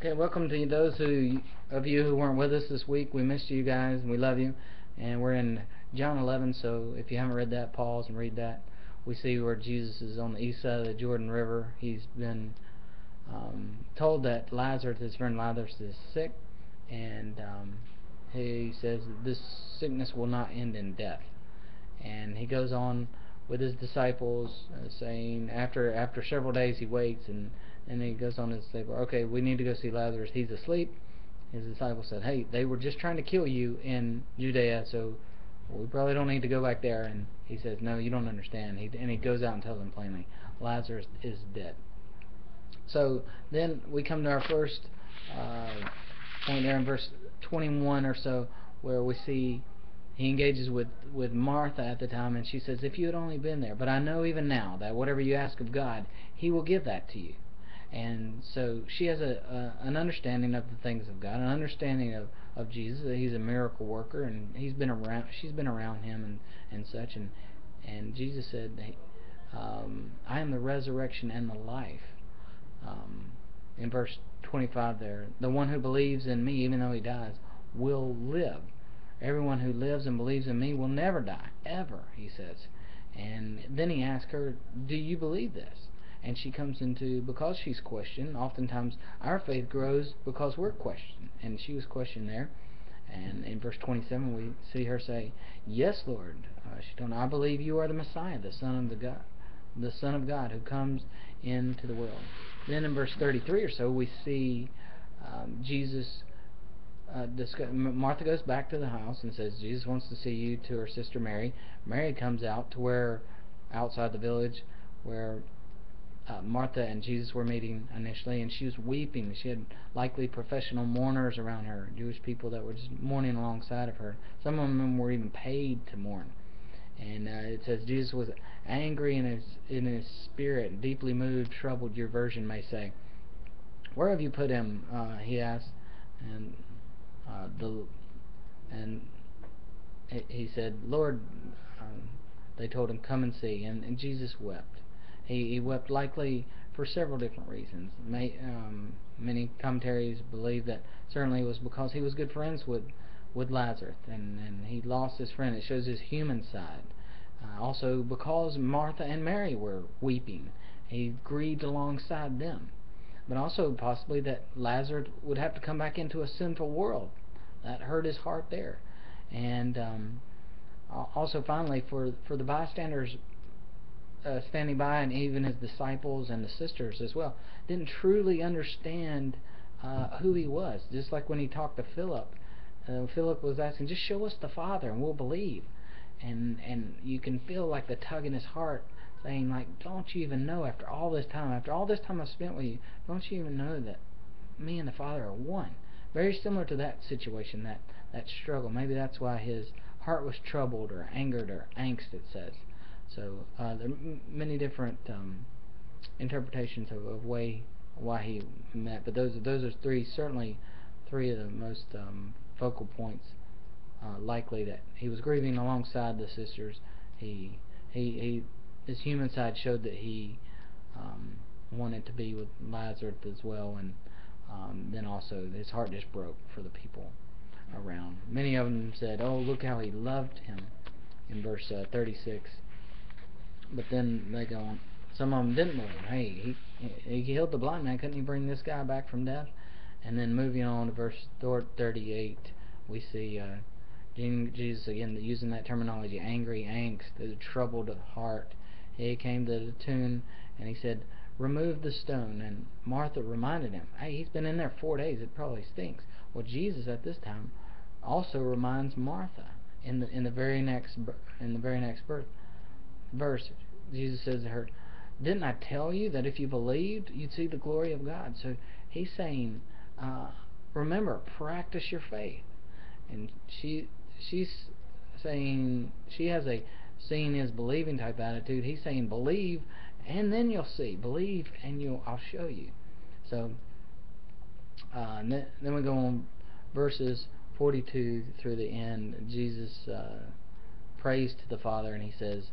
Okay, welcome to those of you who weren't with us this week. We missed you guys, and we love you. And we're in John 11, so if you haven't read that, pause and read that. We see where Jesus is on the east side of the Jordan River. He's been told that Lazarus, his friend Lazarus, is sick, and he says that this sickness will not end in death. And he goes on with his disciples, saying after several days he waits, and he goes on to say, okay, we need to go see Lazarus. He's asleep. His disciples said, hey, they were just trying to kill you in Judea, so we probably don't need to go back there. And he says, no, you don't understand. And he goes out and tells them plainly, Lazarus is dead. So then we come to our first point there in verse 21 or so, where we see he engages with Martha at the time, and she says, if you had only been there, but I know even now that whatever you ask of God, he will give that to you. And so she has an understanding of the things of God, an understanding of Jesus, that he's a miracle worker, and she's been around him and such, and Jesus said, I am the resurrection and the life. In verse 25 there, the one who believes in me, even though he dies, will live. Everyone who lives and believes in me will never die, ever, he says. And then he asks her, do you believe this? And she comes into, because she's questioned, oftentimes our faith grows because we're questioned. And she was questioned there. And in verse 27 we see her say, yes, Lord. She told him, I believe you are the Messiah, the Son of God who comes into the world. Then in verse 33 or so we see Jesus Martha goes back to the house and says Jesus wants to see you, to her sister Mary. Mary comes out to where, outside the village, where Martha and Jesus were meeting initially, and she was weeping. She had likely professional mourners around her, Jewish people that were just mourning alongside of her. Some of them were even paid to mourn. And it says Jesus was angry in his spirit, deeply moved, troubled, your version may say. Where have you put him? He asked. And he said, Lord, they told him, come and see. And Jesus wept. He wept likely for several different reasons. Many commentaries believe that certainly it was because he was good friends with Lazarus, and he lost his friend. It shows his human side. Also because Martha and Mary were weeping, he grieved alongside them. But also possibly that Lazarus would have to come back into a sinful world. That hurt his heart there. And also finally for the bystanders standing by, and even his disciples and the sisters as well, didn't truly understand who he was. Just like when he talked to Philip, Philip was asking, just show us the Father and we'll believe. And you can feel like the tug in his heart saying, like, don't you even know, after all this time I've spent with you, don't you even know that me and the Father are one? Very similar to that situation, that struggle. Maybe that's why his heart was troubled or angered or angst, it says. So there are many different interpretations of why he met, but those are certainly three of the most focal points. Likely that he was grieving alongside the sisters. He his human side showed that he wanted to be with Lazarus as well, and then also his heart just broke for the people around. Many of them said, oh, look how he loved him, in verse 36. But then they go on, some of them didn't believe. Hey, he healed the blind man, couldn't he bring this guy back from death? And then moving on to verse 38, we see Jesus again using that terminology, angry, angst, the troubled heart. He came to the tomb and he said, remove the stone. And Martha reminded him, hey, he's been in there 4 days, it probably stinks. Well, Jesus at this time also reminds Martha in the very next verse. Jesus says to her, didn't I tell you that if you believed you'd see the glory of God? So he's saying, remember, practice your faith. And she's saying, she has a seeing is believing type attitude. He's saying, believe and then you'll see. Believe and I'll show you. So then we go on verses 42 through the end. Jesus prays to the Father, and he says,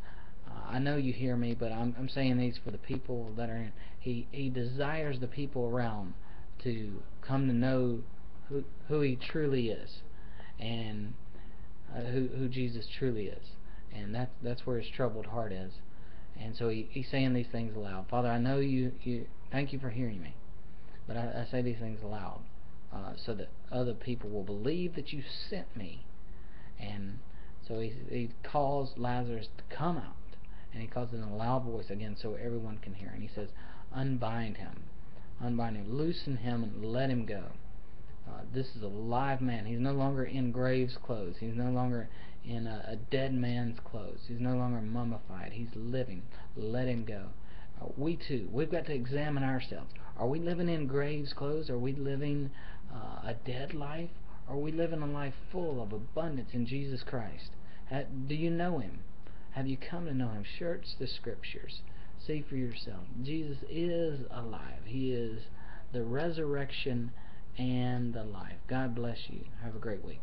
I know you hear me, but I'm saying these for the people that are in. He desires the people around to come to know who He truly is, and who Jesus truly is. And that's where his troubled heart is. And so he's saying these things aloud. Father, I know you thank you for hearing me, but I say these things aloud so that other people will believe that you sent me. And so he calls Lazarus to come out, and he calls it in a loud voice again so everyone can hear. And he says, unbind him, loosen him, and let him go. This is a live man. He's no longer in grave's clothes. He's no longer in a dead man's clothes. He's no longer mummified. He's living. Let him go. We too, we've got to examine ourselves. Are we living in grave's clothes? Are we living a dead life? Are we living a life full of abundance in Jesus Christ? Do you know Him? Have you come to know Him? Search the Scriptures. See for yourself. Jesus is alive. He is the resurrection and the life. God bless you. Have a great week.